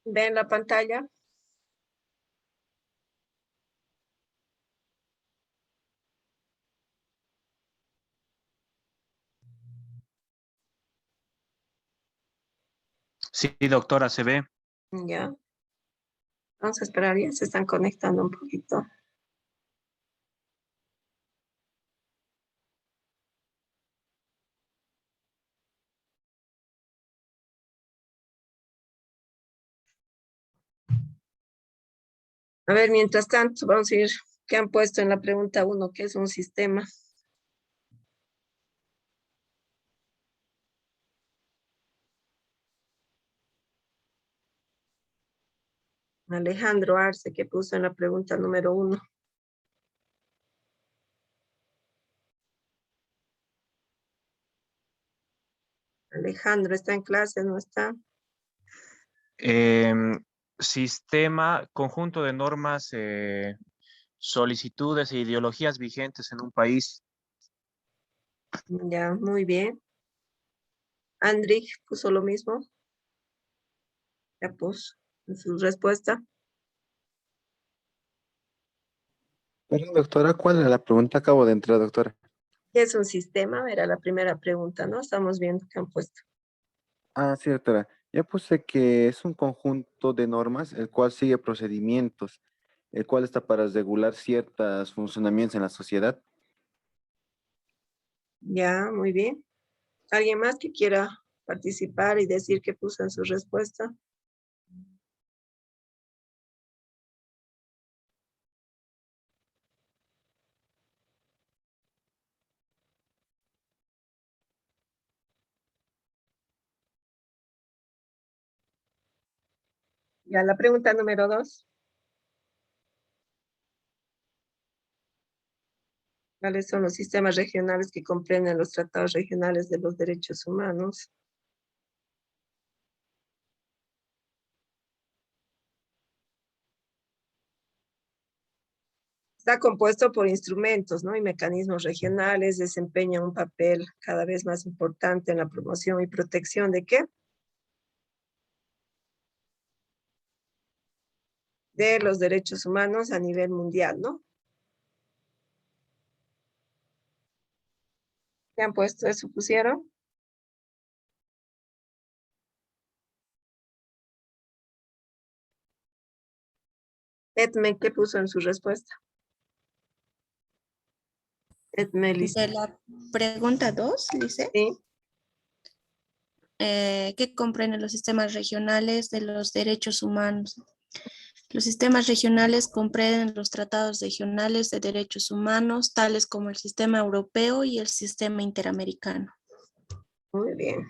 ¿Ven la pantalla? Sí, doctora, se ve. Ya. Vamos a esperar, ya se están conectando un poquito. A ver, mientras tanto, vamos a ir, ¿qué han puesto en la pregunta 1? ¿Qué es un sistema? Alejandro Arce, que puso en la pregunta número 1. Alejandro, ¿está en clase? ¿No está? Sistema, conjunto de normas, solicitudes e ideologías vigentes en un país. Ya, muy bien. Andrich puso lo mismo. Ya puso en su respuesta. Perdón, doctora, ¿cuál era la pregunta? Acabo de entrar, doctora. ¿Qué es un sistema? Era la primera pregunta, ¿no? Estamos viendo qué han puesto. Ah, sí, doctora. Ya puse que es un conjunto de normas el cual sigue procedimientos, el cual está para regular ciertos funcionamientos en la sociedad. Ya, muy bien. ¿Alguien más que quiera participar y decir qué puso en su respuesta? Ya, la pregunta número 2. ¿Cuáles son los sistemas regionales que comprenden los tratados regionales de los derechos humanos? Está compuesto por instrumentos, ¿no? Y mecanismos regionales, desempeñan un papel cada vez más importante en la promoción y protección de ¿qué? De los derechos humanos a nivel mundial, ¿no? ¿Qué han puesto eso? ¿Pusieron? Edme, ¿qué puso en su respuesta? Edme, De la pregunta 2, dice, sí. ¿qué comprenden los sistemas regionales de los derechos humanos? Los sistemas regionales comprenden los tratados regionales de derechos humanos, tales como el sistema europeo y el sistema interamericano. Muy bien.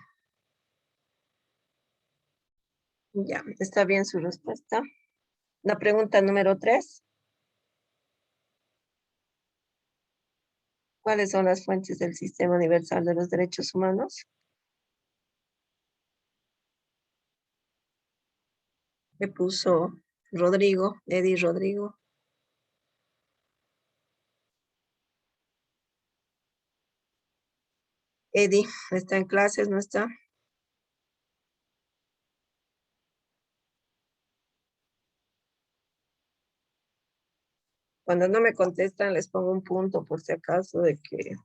Ya, está bien su respuesta. La pregunta número 3. ¿Cuáles son las fuentes del sistema universal de los derechos humanos? Le puso Rodrigo, Eddie Rodrigo. Eddie, ¿está en clases? ¿No está? Cuando no me contestan, les pongo un punto por si acaso de que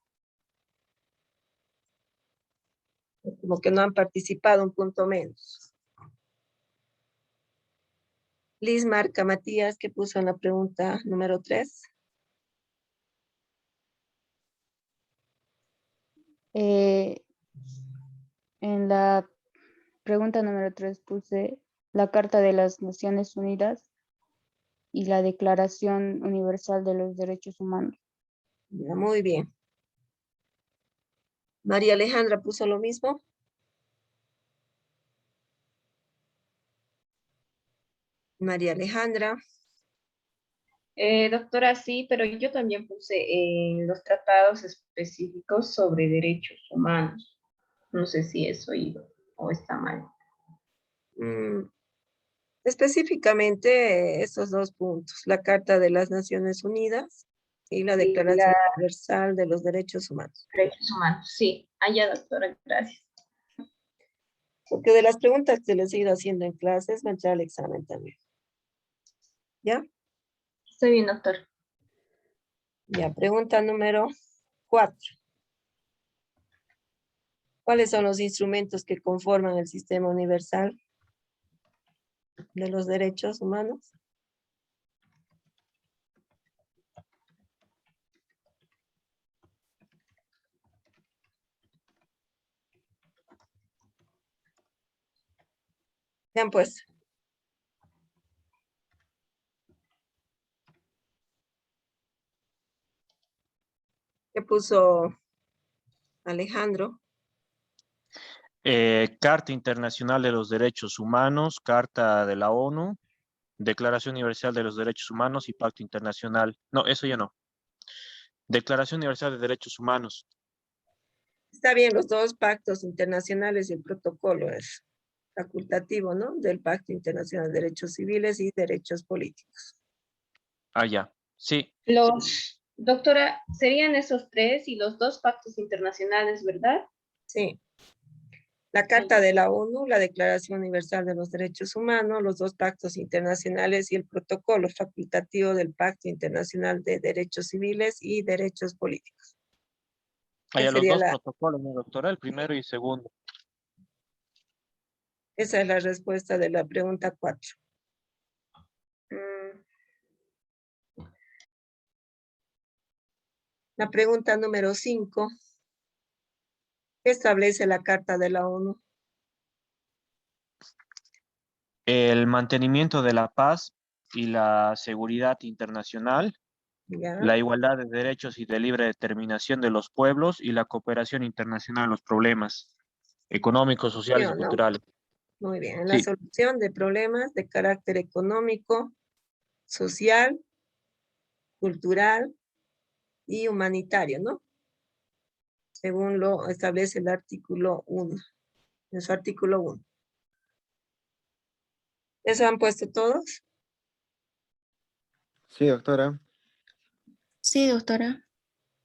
como que no han participado, un punto menos. Liz Marca Matías, que puso en la pregunta número 3. En la pregunta número 3 puse la Carta de las Naciones Unidas y la Declaración Universal de los Derechos Humanos. Muy bien. María Alejandra puso lo mismo. María Alejandra. Doctora, sí, pero yo también puse los tratados específicos sobre derechos humanos. No sé si es oído o está mal. Específicamente estos dos puntos, la Carta de las Naciones Unidas y la Sí, Declaración Universal de los Derechos Humanos. derechos humanos, sí. Allá, doctora, gracias. Porque de las preguntas que les he ido haciendo en clases, va a entrar al examen también. ¿Ya? Estoy bien, doctor. Ya, pregunta número 4. ¿Cuáles son los instrumentos que conforman el sistema universal de los derechos humanos? Vean pues. ¿Qué puso Alejandro? Carta Internacional de los Derechos Humanos, Carta de la ONU, Declaración Universal de los Derechos Humanos y Pacto Internacional. No, eso ya no. Declaración Universal de Derechos Humanos. Está bien, los dos pactos internacionales y el protocolo es facultativo, ¿no? Del Pacto Internacional de Derechos Civiles y Derechos Políticos. Ah, ya. Sí, Doctora, serían esos tres y los dos pactos internacionales, ¿verdad? Sí. La Carta de la ONU, la Declaración Universal de los Derechos Humanos, los dos pactos internacionales y el protocolo facultativo del Pacto Internacional de Derechos Civiles y Derechos Políticos. hay Esa los sería dos protocolos, ¿no, doctora? El primero y segundo. esa es la respuesta de la pregunta 4. La pregunta número 5. ¿Qué establece la Carta de la ONU? El mantenimiento de la paz y la seguridad internacional, ¿Ya? la igualdad de derechos y de libre determinación de los pueblos y la cooperación internacional en los problemas económicos, ¿Sí sociales y o no? culturales. Muy bien. En la Sí, solución de problemas de carácter económico, social, cultural y humanitario, ¿no? Según lo establece el artículo 1. En su artículo 1. ¿Eso han puesto todos? Sí, doctora. Sí, doctora.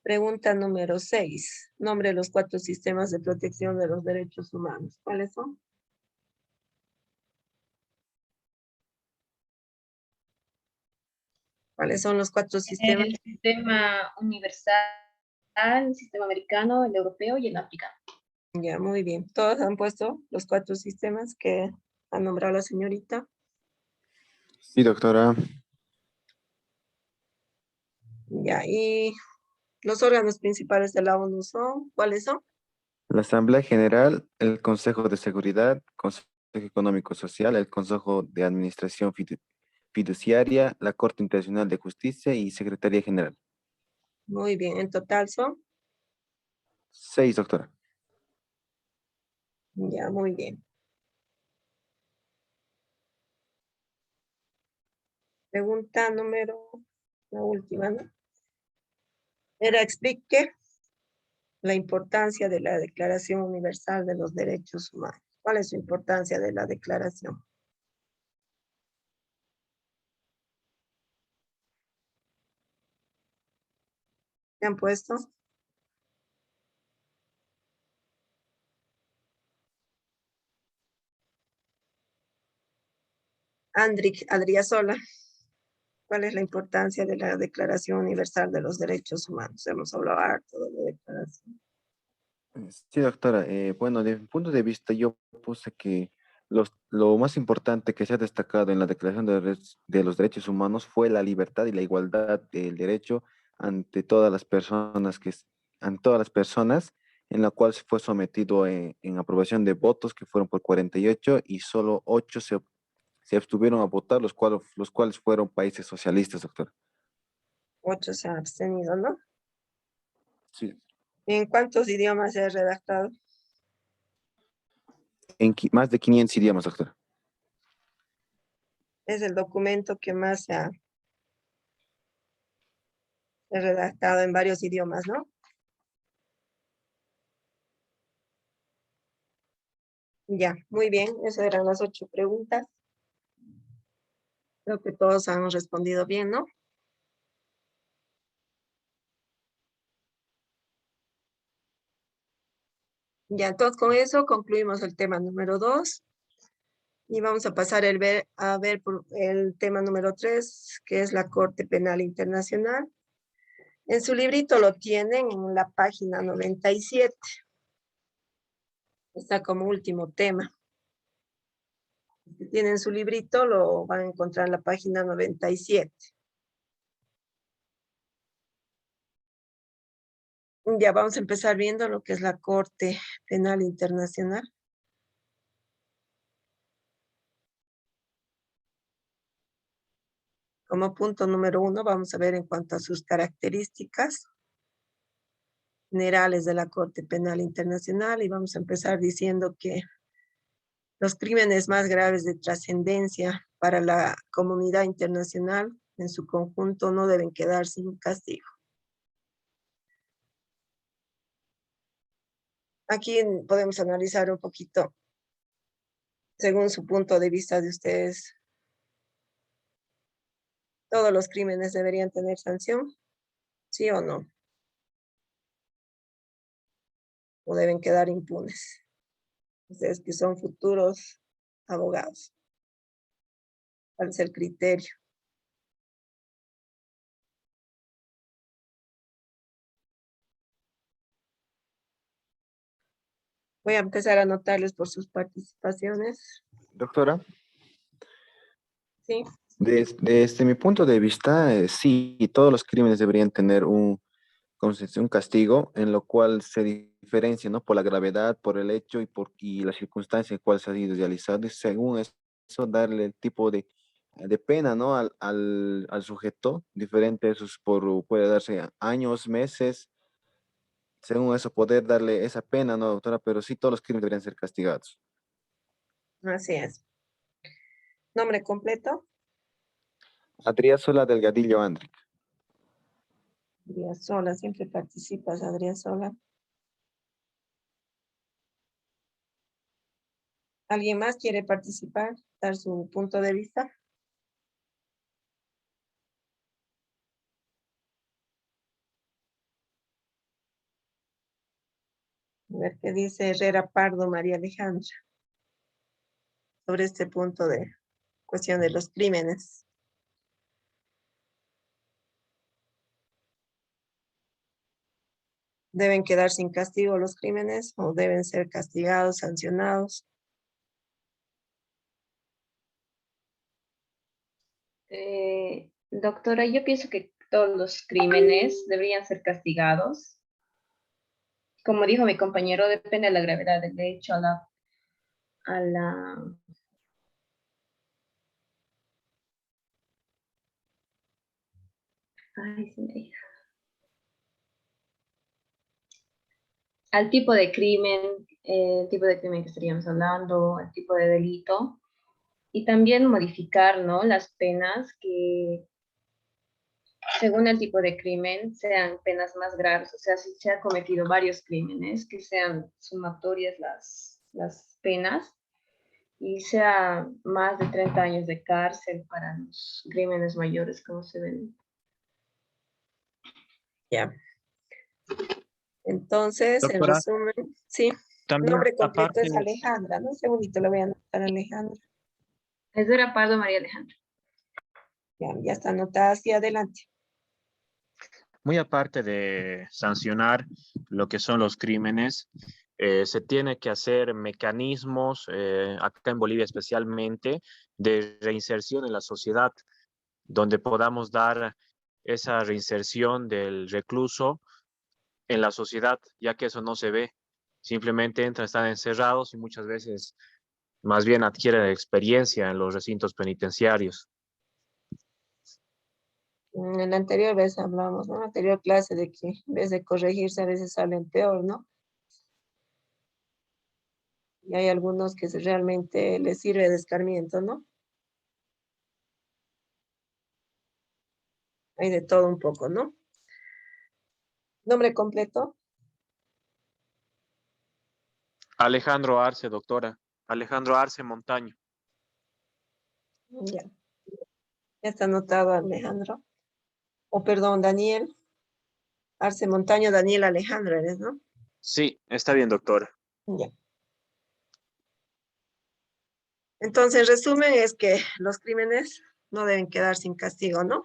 Pregunta número 6. Nombre de los 4 sistemas de protección de los derechos humanos. ¿Cuáles son? ¿Cuáles son los 4 sistemas? El sistema universal, el sistema americano, el europeo y el africano. Ya, muy bien. ¿Todos han puesto los 4 sistemas que ha nombrado la señorita? Sí, doctora. Ya, y los órganos principales de la ONU son, ¿cuáles son? La Asamblea General, el Consejo de Seguridad, Consejo Económico Social, el Consejo de Administración Fiduciaria, la Corte Internacional de Justicia y Secretaría General. Muy bien, en total son. 6, doctora. Ya, muy bien. Pregunta número, la última, ¿no? Era explique la importancia de la Declaración Universal de los Derechos Humanos. ¿Cuál es su importancia de la declaración? ¿Se han puesto? Adriasola, ¿cuál es la importancia de la Declaración Universal de los Derechos Humanos? Hemos hablado harto de la declaración. Sí, doctora. Bueno, desde mi punto de vista, yo puse que lo más importante que se ha destacado en la Declaración de los Derechos Humanos fue la libertad y la igualdad del derecho ante todas las personas ante todas las personas, en la cual se fue sometido en aprobación de votos que fueron por 48 y solo 8 se abstuvieron a votar, los cuales fueron países socialistas, doctora. 8 se han abstenido, ¿no? Sí. ¿En cuántos idiomas se ha redactado? En más de 500 idiomas, doctora. Es el documento que más se ha redactado en varios idiomas, ¿no? Ya, muy bien. Esas eran las 8 preguntas. Creo que todos han respondido bien, ¿no? Ya, entonces con eso concluimos el tema número 2. Y vamos a pasar a ver por el tema número 3, que es la Corte Penal Internacional. En su librito lo tienen en la página 97. Está como último tema. Si tienen su librito, lo van a encontrar en la página 97. Ya vamos a empezar viendo lo que es la Corte Penal Internacional. Como punto número 1, vamos a ver en cuanto a sus características generales de la Corte Penal Internacional, y vamos a empezar diciendo que los crímenes más graves de trascendencia para la comunidad internacional en su conjunto no deben quedar sin castigo. Aquí podemos analizar un poquito, según su punto de vista de ustedes, ¿todos los crímenes deberían tener sanción? ¿Sí o no? ¿O deben quedar impunes? Ustedes que son futuros abogados. ¿Cuál es el criterio? Voy a empezar a anotarles por sus participaciones. Doctora, ¿Sí? desde mi punto de vista, sí, todos los crímenes deberían tener ¿cómo se dice? Un castigo en lo cual se diferencia, ¿no? Por la gravedad, por el hecho y la circunstancia en cual se ha sido realizado, y según eso darle el tipo de pena, ¿no? Al sujeto, diferente, puede darse años, meses, según eso poder darle esa pena, ¿no, doctora? Pero sí, todos los crímenes deberían ser castigados. Así es. ¿Nombre completo? Adriásola Delgadillo Andri. Adriásola, siempre participas, Adriásola. ¿Alguien más quiere participar, dar su punto de vista? A ver qué dice Herrera Pardo María Alejandra sobre este punto de cuestión de los crímenes. ¿Deben quedar sin castigo los crímenes o deben ser castigados, sancionados? Doctora, yo pienso que todos los crímenes deberían ser castigados. Como dijo mi compañero, depende de la gravedad del hecho, a la ay, se me dijo. Al tipo de crimen, el tipo de crimen que estaríamos hablando, el tipo de delito, y también modificar, ¿no? Las penas que, según el tipo de crimen, sean penas más graves. O sea, si se han cometido varios crímenes, que sean sumatorias las penas y sea más de 30 años de cárcel para los crímenes mayores, como se ven. Ya. Entonces, en Doctora, resumen, sí. también Nombre completo aparte, es Alejandra, ¿no? Un segundito, le voy a anotar a Alejandra. Es Vera Pardo María Alejandra. Ya está anotada, hacia adelante. muy aparte de sancionar lo que son los crímenes, se tiene que hacer mecanismos, acá en Bolivia especialmente, de reinserción en la sociedad, donde podamos dar esa reinserción del recluso en la sociedad, ya que eso no se ve. Simplemente entran, están encerrados y muchas veces más bien adquieren experiencia en los recintos penitenciarios. En la anterior vez hablamos, ¿no? En la anterior clase de que en vez de corregirse a veces salen peor, ¿no? Y hay algunos que realmente les sirve de escarmiento, ¿no? Hay de todo un poco, ¿no? Nombre completo. Alejandro Arce, doctora. Alejandro Arce Montaño. Ya. Ya está anotado, Alejandro. O perdón, Daniel. Arce Montaño, Daniel Alejandro eres, ¿no? Sí, está bien, doctora. Ya. Entonces, en resumen, es que los crímenes no deben quedar sin castigo, ¿no?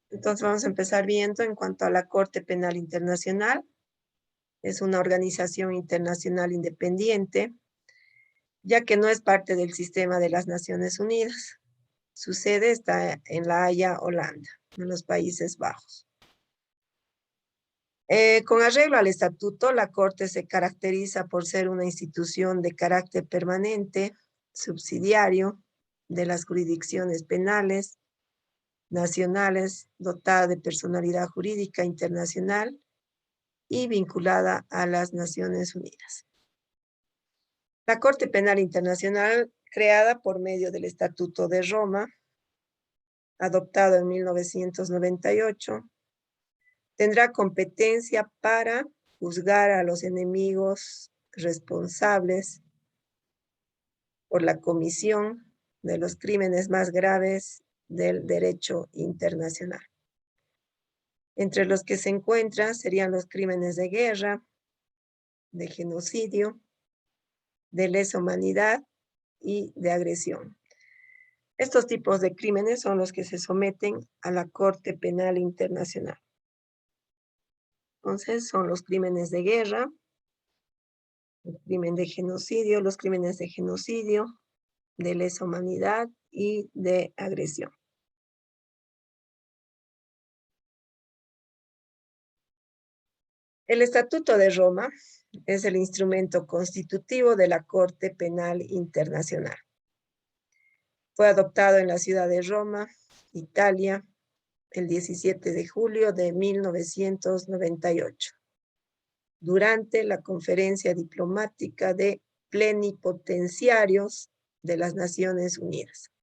Entonces, vamos a empezar viendo en cuanto a la Corte Penal Internacional. Es una organización internacional independiente, ya que no es parte del sistema de las Naciones Unidas. Su sede está en La Haya, Holanda, en los Países Bajos. Con arreglo al estatuto, la Corte se caracteriza por ser una institución de carácter permanente, subsidiario de las jurisdicciones penales nacionales, dotada de personalidad jurídica internacional y vinculada a las Naciones Unidas. La Corte Penal Internacional, creada por medio del Estatuto de Roma, adoptado en 1998, tendrá competencia para juzgar a los enemigos responsables por la comisión de los crímenes más graves del derecho internacional. Entre los que se encuentran serían los crímenes de guerra, de genocidio, de lesa humanidad y de agresión. Estos tipos de crímenes son los que se someten a la Corte Penal Internacional. Entonces, son los crímenes de guerra, el crimen de genocidio, los crímenes de genocidio, de lesa humanidad y de agresión. El Estatuto de Roma es el instrumento constitutivo de la Corte Penal Internacional. Fue adoptado en la ciudad de Roma, Italia, el 17 de julio de 1998, durante la Conferencia Diplomática de Plenipotenciarios de las Naciones Unidas,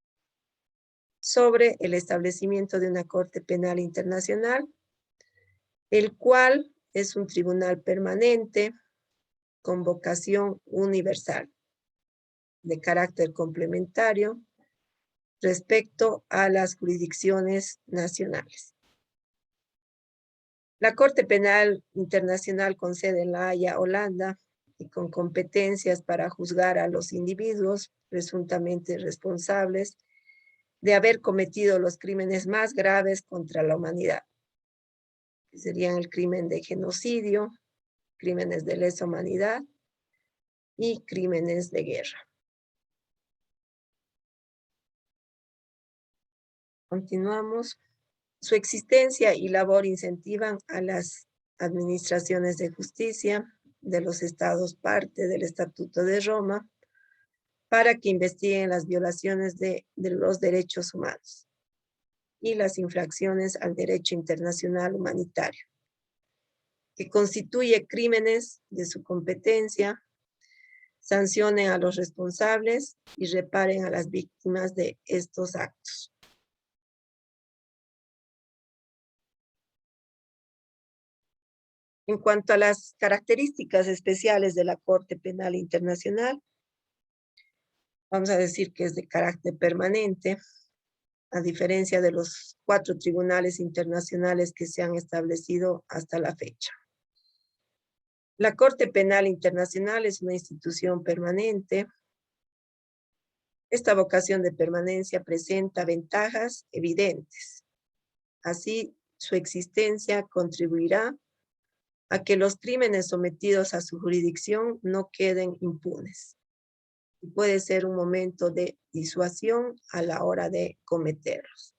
sobre el establecimiento de una Corte Penal Internacional, el cual es un tribunal permanente con vocación universal, de carácter complementario, respecto a las jurisdicciones nacionales. La Corte Penal Internacional con sede en La Haya, Holanda, y con competencias para juzgar a los individuos presuntamente responsables de haber cometido los crímenes más graves contra la humanidad, que serían el crimen de genocidio, crímenes de lesa humanidad y crímenes de guerra. Continuamos. Su existencia y labor incentivan a las administraciones de justicia de los estados parte del Estatuto de Roma para que investiguen las violaciones de los derechos humanos y las infracciones al derecho internacional humanitario, que constituye crímenes de su competencia, sancionen a los responsables y reparen a las víctimas de estos actos. En cuanto a las características especiales de la Corte Penal Internacional, vamos a decir que es de carácter permanente, a diferencia de los 4 tribunales internacionales que se han establecido hasta la fecha. La Corte Penal Internacional es una institución permanente. Esta vocación de permanencia presenta ventajas evidentes. Así, su existencia contribuirá a que los crímenes sometidos a su jurisdicción no queden impunes. Y puede ser un momento de disuasión a la hora de cometerlos.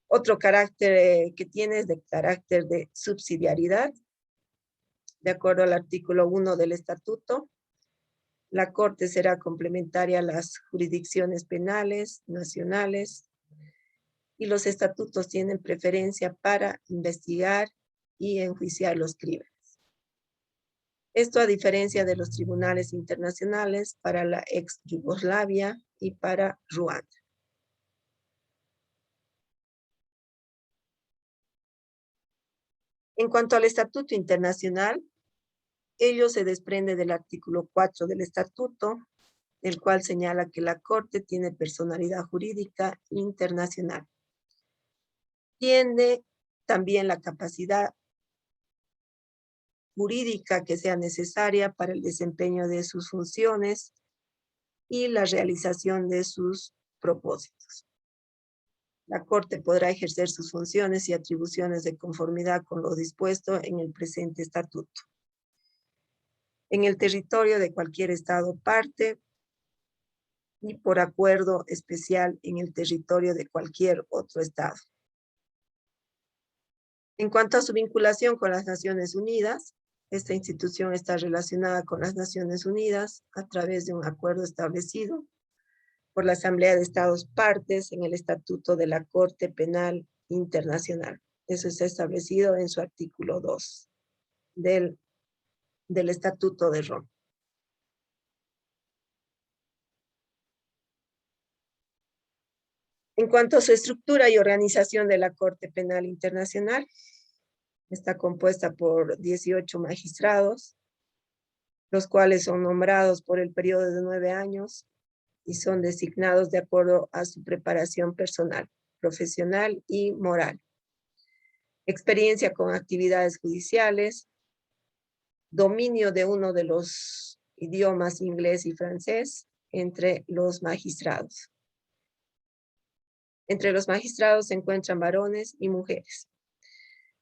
Otro carácter que tiene es de carácter de subsidiariedad. De acuerdo al artículo 1 del Estatuto, la Corte será complementaria a las jurisdicciones penales nacionales y los estatutos tienen preferencia para investigar y enjuiciar los crímenes. Esto a diferencia de los tribunales internacionales para la ex Yugoslavia y para Ruanda. En cuanto al Estatuto Internacional, ello se desprende del artículo 4 del Estatuto, el cual señala que la Corte tiene personalidad jurídica internacional. Tiene también la capacidad jurídica que sea necesaria para el desempeño de sus funciones y la realización de sus propósitos. La Corte podrá ejercer sus funciones y atribuciones de conformidad con lo dispuesto en el presente estatuto, en el territorio de cualquier estado parte y por acuerdo especial en el territorio de cualquier otro estado. En cuanto a su vinculación con las Naciones Unidas, esta institución está relacionada con las Naciones Unidas a través de un acuerdo establecido por la Asamblea de Estados Partes en el Estatuto de la Corte Penal Internacional. Eso está establecido en su artículo 2 del Estatuto de Roma. En cuanto a su estructura y organización de la Corte Penal Internacional, está compuesta por 18 magistrados, los cuales son nombrados por el periodo de 9 años y son designados de acuerdo a su preparación personal, profesional y moral. Experiencia con actividades judiciales, dominio de uno de los idiomas inglés y francés entre los magistrados. Entre los magistrados se encuentran varones y mujeres.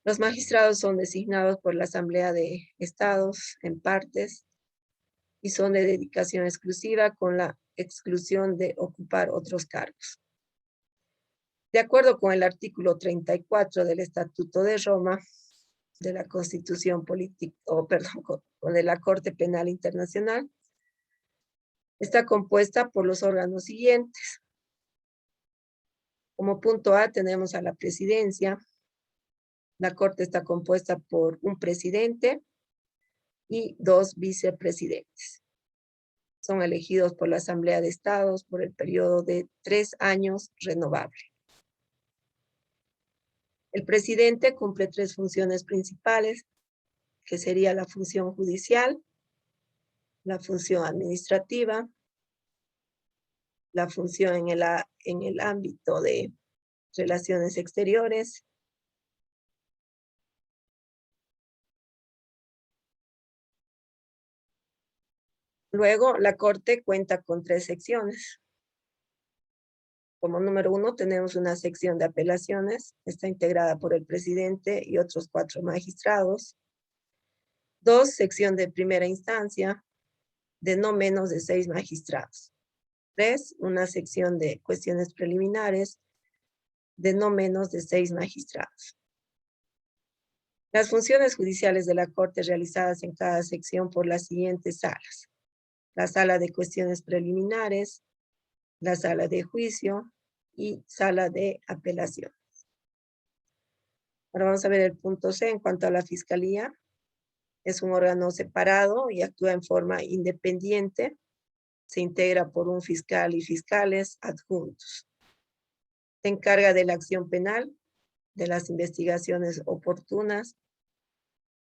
Los magistrados son designados por la Asamblea de Estados en partes y son de dedicación exclusiva con la exclusión de ocupar otros cargos. De acuerdo con el artículo 34 del Estatuto de Roma, de la Constitución Política, de la Corte Penal Internacional, está compuesta por los órganos siguientes. Como punto A tenemos a la presidencia. La Corte está compuesta por un presidente y 2 vicepresidentes. Son elegidos por la Asamblea de Estados por el periodo de 3 años renovable. El presidente cumple 3 funciones principales, que sería la función judicial, la función administrativa, la función en el ámbito de relaciones exteriores. Luego, la Corte cuenta con 3 secciones. Como número 1 tenemos una sección de apelaciones, está integrada por el presidente y otros 4 magistrados. 2, sección de primera instancia, de no menos de 6 magistrados. 3, una sección de cuestiones preliminares, de no menos de 6 magistrados. Las funciones judiciales de la Corte realizadas en cada sección por las siguientes salas. La sala de cuestiones preliminares, la sala de juicio y sala de apelación. Ahora vamos a ver el punto C en cuanto a la Fiscalía. Es un órgano separado y actúa en forma independiente. Se integra por un fiscal y fiscales adjuntos. Se encarga de la acción penal, de las investigaciones oportunas,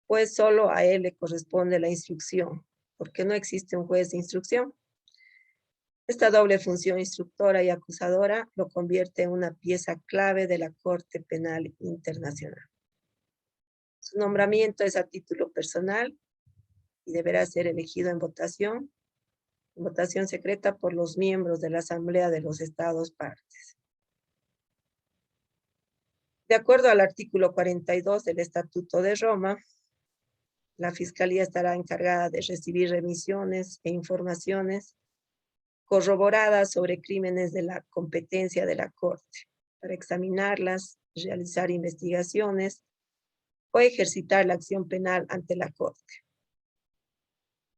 pues solo a él le corresponde la instrucción, porque no existe un juez de instrucción. Esta doble función instructora y acusadora lo convierte en una pieza clave de la Corte Penal Internacional. Su nombramiento es a título personal y deberá ser elegido en votación secreta por los miembros de la Asamblea de los Estados Partes. De acuerdo al artículo 42 del Estatuto de Roma, la Fiscalía estará encargada de recibir remisiones e informaciones corroboradas sobre crímenes de la competencia de la Corte, para examinarlas, realizar investigaciones o ejercitar la acción penal ante la Corte.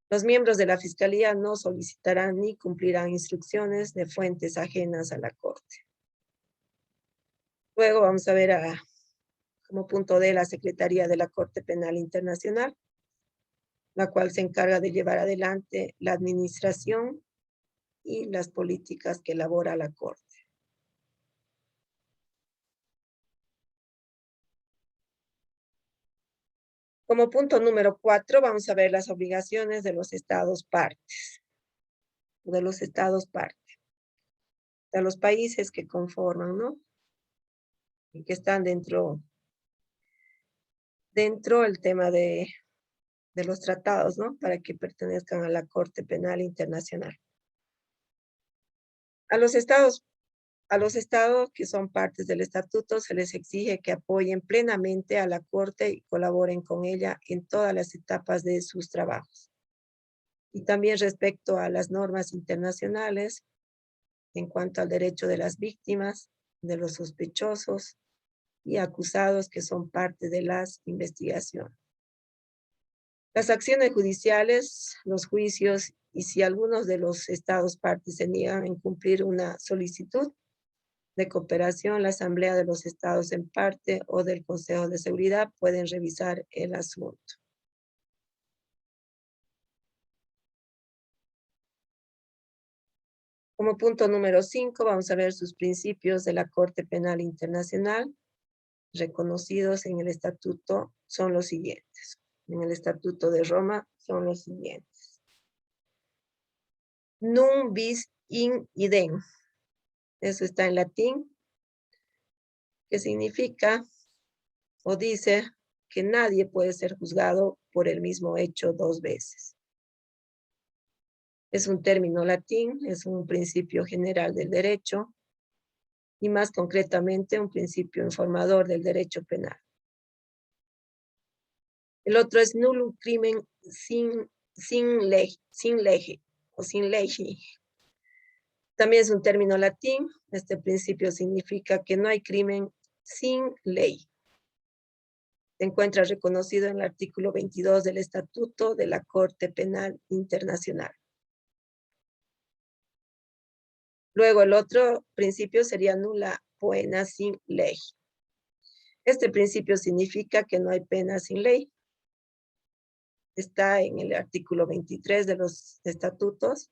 Los miembros de la Fiscalía no solicitarán ni cumplirán instrucciones de fuentes ajenas a la Corte. Luego vamos a ver como punto D la Secretaría de la Corte Penal Internacional, la cual se encarga de llevar adelante la administración y las políticas que elabora la Corte. Como punto número 4, vamos a ver las obligaciones de los estados partes. De los estados partes. De los países que conforman, ¿no? Y que están dentro del tema de los tratados, ¿no? Para que pertenezcan a la Corte Penal Internacional. A los estados que son partes del estatuto se les exige que apoyen plenamente a la Corte y colaboren con ella en todas las etapas de sus trabajos. Y también respecto a las normas internacionales, en cuanto al derecho de las víctimas, de los sospechosos y acusados que son parte de las investigaciones. Las acciones judiciales, los juicios y si algunos de los estados partes se niegan en cumplir una solicitud de cooperación, la Asamblea de los Estados en parte o del Consejo de Seguridad pueden revisar el asunto. Como punto número 5, vamos a ver sus principios de la Corte Penal Internacional, reconocidos en el estatuto, son los siguientes. En el Estatuto de Roma son los siguientes. Num bis in idem. Eso está en latín, que significa o dice que nadie puede ser juzgado por el mismo hecho dos veces. Es un término latín, es un principio general del derecho y más concretamente un principio informador del derecho penal. El otro es nullum crimen sin lege. También es un término latín. Este principio significa que no hay crimen sin ley. Se encuentra reconocido en el artículo 22 del Estatuto de la Corte Penal Internacional. Luego el otro principio sería nulla poena sin ley. Este principio significa que no hay pena sin ley. Está en el artículo 23 de los estatutos,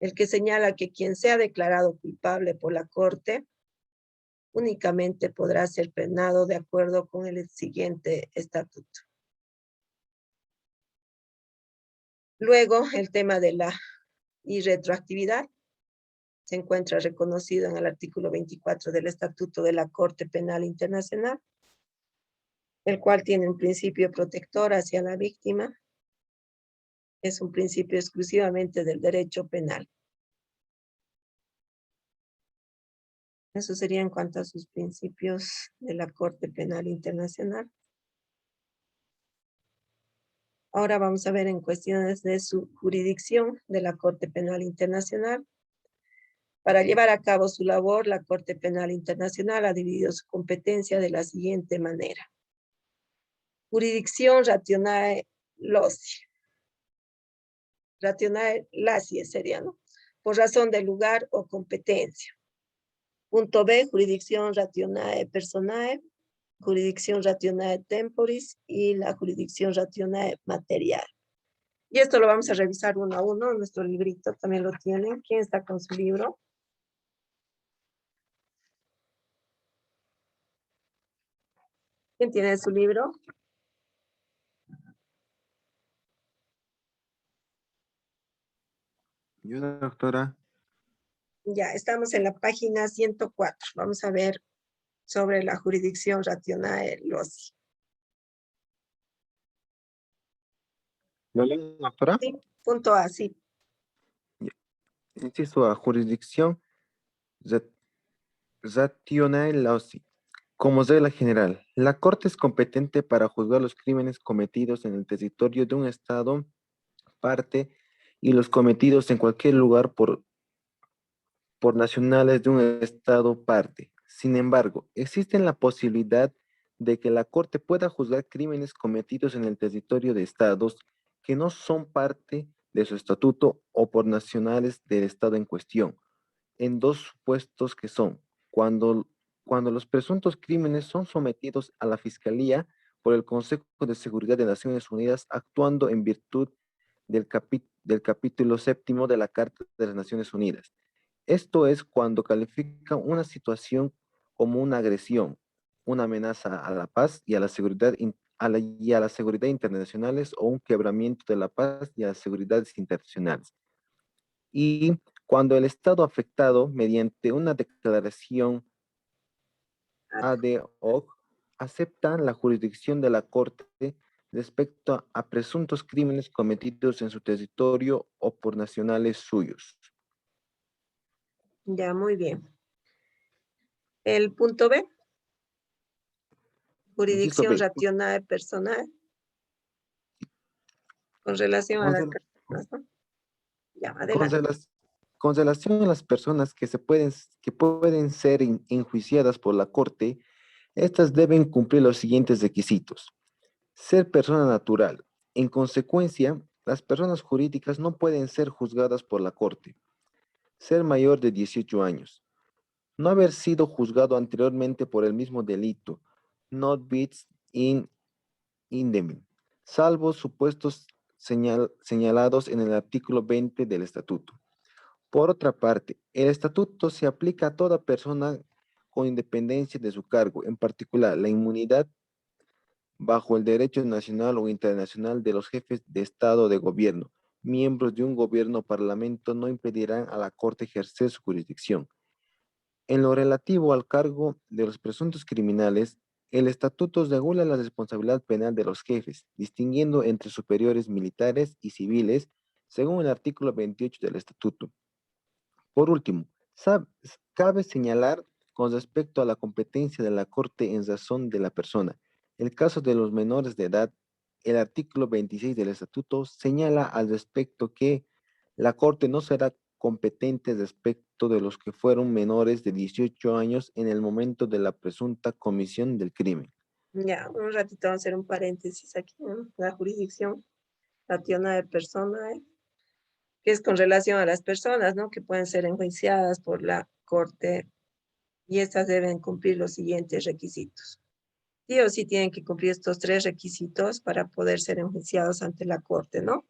el que señala que quien sea declarado culpable por la Corte únicamente podrá ser penado de acuerdo con el siguiente estatuto. Luego, el tema de la irretroactividad se encuentra reconocido en el artículo 24 del Estatuto de la Corte Penal Internacional, el cual tiene un principio protector hacia la víctima. Es un principio exclusivamente del derecho penal. Eso sería en cuanto a sus principios de la Corte Penal Internacional. Ahora vamos a ver en cuestiones de su jurisdicción de la Corte Penal Internacional. Para llevar a cabo su labor, la Corte Penal Internacional ha dividido su competencia de la siguiente manera. Jurisdicción rationale loci. Rationale lacie sería, ¿no? Por razón de lugar o competencia. Punto B, jurisdicción rationale personae, jurisdicción rationale temporis y la jurisdicción rationale material. Y esto lo vamos a revisar uno a uno, nuestro librito también lo tienen. ¿Quién está con su libro? ¿Quién tiene su libro? Yo, doctora. Ya, estamos en la página 104. Vamos a ver sobre la jurisdicción rationale loci. ¿Lo leo, doctora? Sí, punto A, sí. Inciso A, jurisdicción rationale loci. Como regla general, la Corte es competente para juzgar los crímenes cometidos en el territorio de un Estado parte y los cometidos en cualquier lugar por nacionales de un Estado parte. Sin embargo, existe la posibilidad de que la Corte pueda juzgar crímenes cometidos en el territorio de Estados que no son parte de su estatuto o por nacionales del Estado en cuestión, en dos supuestos que son, cuando los presuntos crímenes son sometidos a la Fiscalía por el Consejo de Seguridad de Naciones Unidas actuando en virtud del capítulo 7 de la Carta de las Naciones Unidas. Esto es cuando califican una situación como una agresión, una amenaza a la paz y a la seguridad, seguridad internacionales o un quebramiento de la paz y a las seguridades internacionales. Y cuando el Estado afectado, mediante una declaración ad hoc, acepta la jurisdicción de la Corte respecto a presuntos crímenes cometidos en su territorio o por nacionales suyos. Ya, muy bien. El punto B. Inciso Jurisdicción B. racional personal. Con relación a Con, las rel- personas, ¿no? Ya, con adelante. rela- con relación a las personas que pueden ser enjuiciadas por la Corte, estas deben cumplir los siguientes requisitos. Ser persona natural. En consecuencia, las personas jurídicas no pueden ser juzgadas por la Corte. Ser mayor de 18 años. No haber sido juzgado anteriormente por el mismo delito. Not bis in idem, salvo supuestos señalados en el artículo 20 del Estatuto. Por otra parte, el Estatuto se aplica a toda persona con independencia de su cargo, en particular la inmunidad bajo el derecho nacional o internacional de los jefes de Estado o de gobierno. Miembros de un gobierno o parlamento no impedirán a la Corte ejercer su jurisdicción. En lo relativo al cargo de los presuntos criminales, el estatuto regula la responsabilidad penal de los jefes, distinguiendo entre superiores militares y civiles, según el artículo 28 del estatuto. Por último, cabe señalar con respecto a la competencia de la Corte en razón de la persona. El caso de los menores de edad, el artículo 26 del estatuto señala al respecto que la Corte no será competente respecto de los que fueron menores de 18 años en el momento de la presunta comisión del crimen. Ya, un ratito vamos a hacer un paréntesis aquí, ¿no? La jurisdicción racional de personas, que es con relación a las personas, ¿no? Que pueden ser enjuiciadas por la Corte y estas deben cumplir los siguientes requisitos. Sí o sí tienen que cumplir estos 3 requisitos para poder ser enjuiciados ante la Corte, ¿no?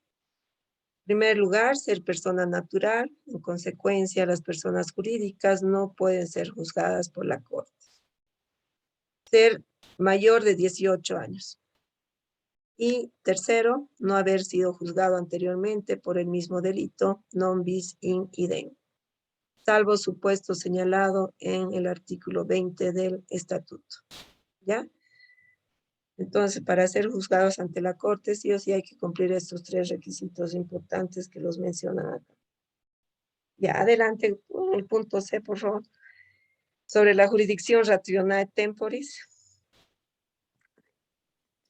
En primer lugar, ser persona natural. En consecuencia, las personas jurídicas no pueden ser juzgadas por la Corte. Ser mayor de 18 años. Y tercero, no haber sido juzgado anteriormente por el mismo delito, non bis in idem, salvo supuesto señalado en el artículo 20 del estatuto. ¿Ya? Entonces, para ser juzgados ante la Corte, sí o sí hay que cumplir estos 3 requisitos importantes que los mencionan acá. Ya, adelante, el punto C, por favor. Sobre la jurisdicción rationale temporis.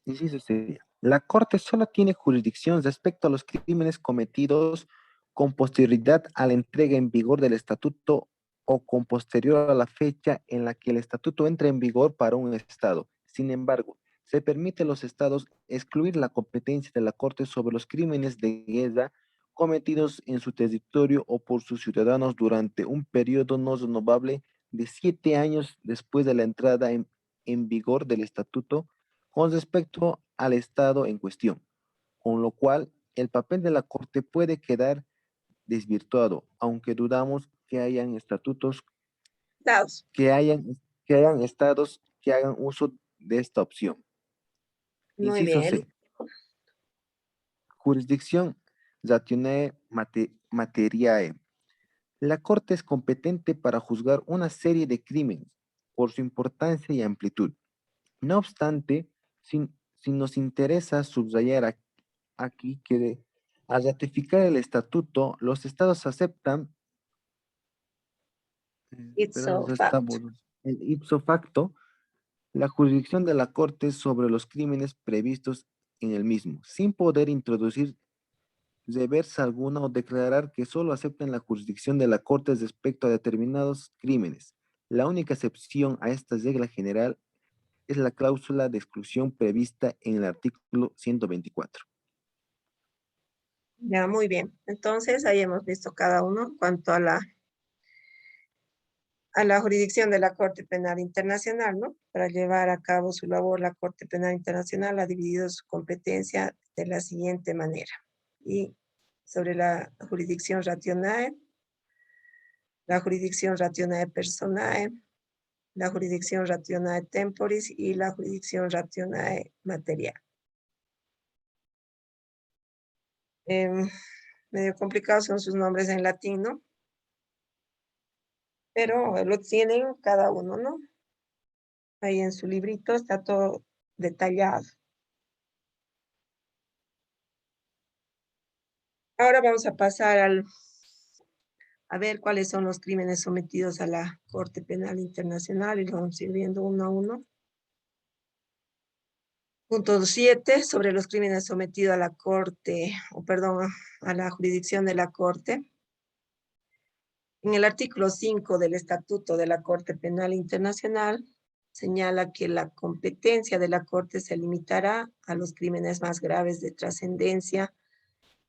Inciso sería, la Corte solo tiene jurisdicción respecto a los crímenes cometidos con posterioridad a la entrega en vigor del estatuto o con posterior a la fecha en la que el estatuto entra en vigor para un Estado. Sin embargo, se permite a los Estados excluir la competencia de la Corte sobre los crímenes de guerra cometidos en su territorio o por sus ciudadanos durante un periodo no renovable de 7 años después de la entrada en vigor del estatuto con respecto al Estado en cuestión, con lo cual el papel de la Corte puede quedar desvirtuado, aunque dudamos que hayan estatutos, Dados. que hayan estados que hagan uso de esta opción. Muy Inciso bien. C. Jurisdicción rationale materiae. La Corte es competente para juzgar una serie de crímenes por su importancia y amplitud. No obstante, si nos interesa subrayar aquí que al ratificar el estatuto, los estados aceptan, Ipso facto. el ipso facto, la jurisdicción de la Corte sobre los crímenes previstos en el mismo, sin poder introducir reversa alguna o declarar que solo aceptan la jurisdicción de la Corte respecto a determinados crímenes. La única excepción a esta regla general es la cláusula de exclusión prevista en el artículo 124. Ya, muy bien. Entonces, ahí hemos visto cada uno en cuanto a la jurisdicción de la Corte Penal Internacional, ¿no? Para llevar a cabo su labor, la Corte Penal Internacional ha dividido su competencia de la siguiente manera. Y sobre la jurisdicción rationale personae, la jurisdicción rationale temporis y la jurisdicción rationale material. Medio complicados son sus nombres en latín, ¿no? Pero lo tienen cada uno, ¿no? Ahí en su librito está todo detallado. Ahora vamos a pasar a ver cuáles son los crímenes sometidos a la Corte Penal Internacional y lo vamos a ir viendo uno a uno. Punto 7, sobre los crímenes sometidos a la Corte, a la jurisdicción de la Corte. En el artículo 5 del Estatuto de la Corte Penal Internacional señala que la competencia de la Corte se limitará a los crímenes más graves de trascendencia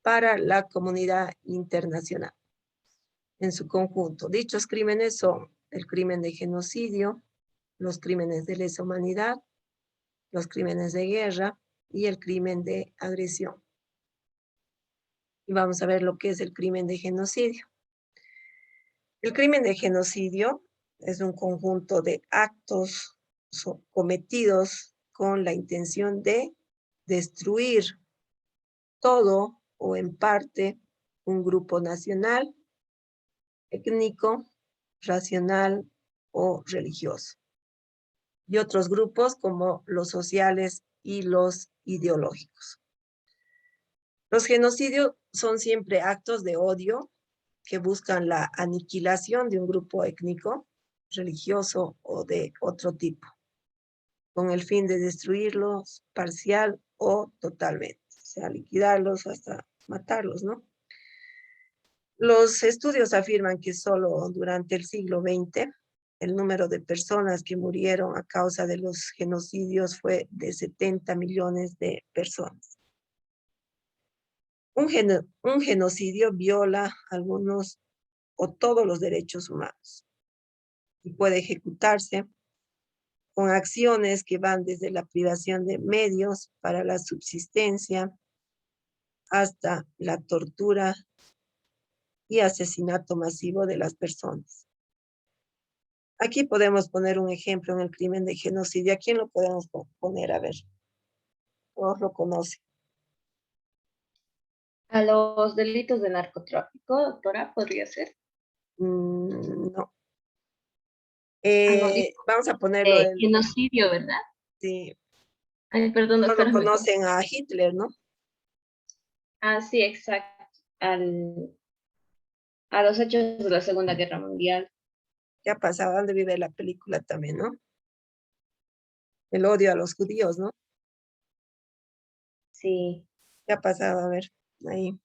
para la comunidad internacional. En su conjunto, dichos crímenes son el crimen de genocidio, los crímenes de lesa humanidad, los crímenes de guerra y el crimen de agresión. Y vamos a ver lo que es el crimen de genocidio. El crimen de genocidio es un conjunto de actos cometidos con la intención de destruir todo o en parte un grupo nacional, étnico, racional o religioso. Y otros grupos como los sociales y los ideológicos. Los genocidios son siempre actos de odio que buscan la aniquilación de un grupo étnico, religioso o de otro tipo, con el fin de destruirlos parcial o totalmente, o sea, liquidarlos hasta matarlos, ¿no? Los estudios afirman que solo durante el siglo XX el número de personas que murieron a causa de los genocidios fue de 70 millones de personas. Un genocidio viola algunos o todos los derechos humanos y puede ejecutarse con acciones que van desde la privación de medios para la subsistencia hasta la tortura y asesinato masivo de las personas. Aquí podemos poner un ejemplo en el crimen de genocidio. ¿A quién lo podemos poner? A ver, todos lo conocen. A los delitos de narcotráfico, doctora, ¿podría ser? No. No, dijo, Vamos a ponerlo en... genocidio, ¿verdad? Sí, Ay, perdón, no doctora. lo conocen a Hitler, ¿no? Ah, sí, exacto. A los hechos de la Segunda Guerra Mundial. ¿Qué ha pasado? ¿Dónde vive la película también, no? El odio a los judíos, ¿no? Sí. ¿Qué ha pasado? A ver, ahí.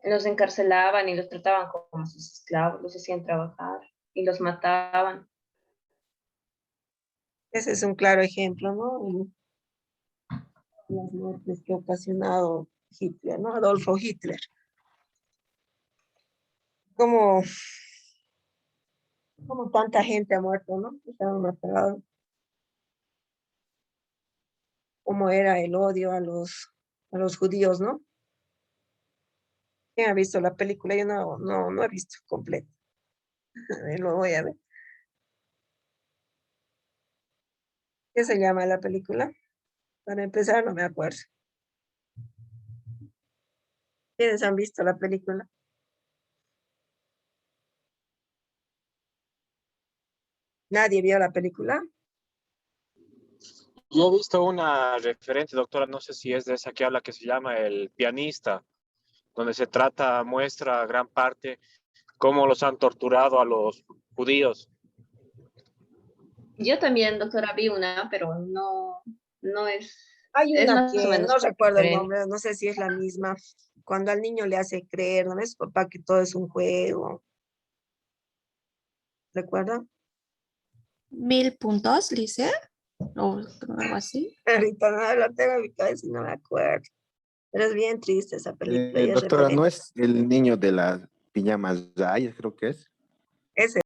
Los encarcelaban y los trataban como sus esclavos, los hacían trabajar y los mataban. Ese es un claro ejemplo, ¿no? Las muertes que ha ocasionado Hitler, ¿no? Adolfo Hitler. Como tanta gente ha muerto, ¿no? Estaban matados. Cómo era el odio a los judíos, ¿no? ¿Quién ha visto la película? Yo no he visto completo. A ver, lo voy a ver. ¿Qué se llama la película? Para empezar, no me acuerdo. ¿Quiénes han visto la película? ¿Nadie vio la película? Yo he visto una referente, doctora, no sé si es de esa que habla, que se llama El pianista, donde muestra gran parte cómo los han torturado a los judíos. Yo también, doctora, vi una, pero no es, Hay es una más o que menos no recuerdo el diferente. nombre, no sé si es la misma. Cuando al niño le hace creer, ¿no ves, papá, que todo es un juego? ¿Recuerda? 1000 puntos, Lice, o algo así. Ahorita no la tengo en mi cabeza y no me acuerdo. Pero es bien triste esa película y es Doctora, ¿no referente. es el niño de las pijamas rayas, creo que es? Ese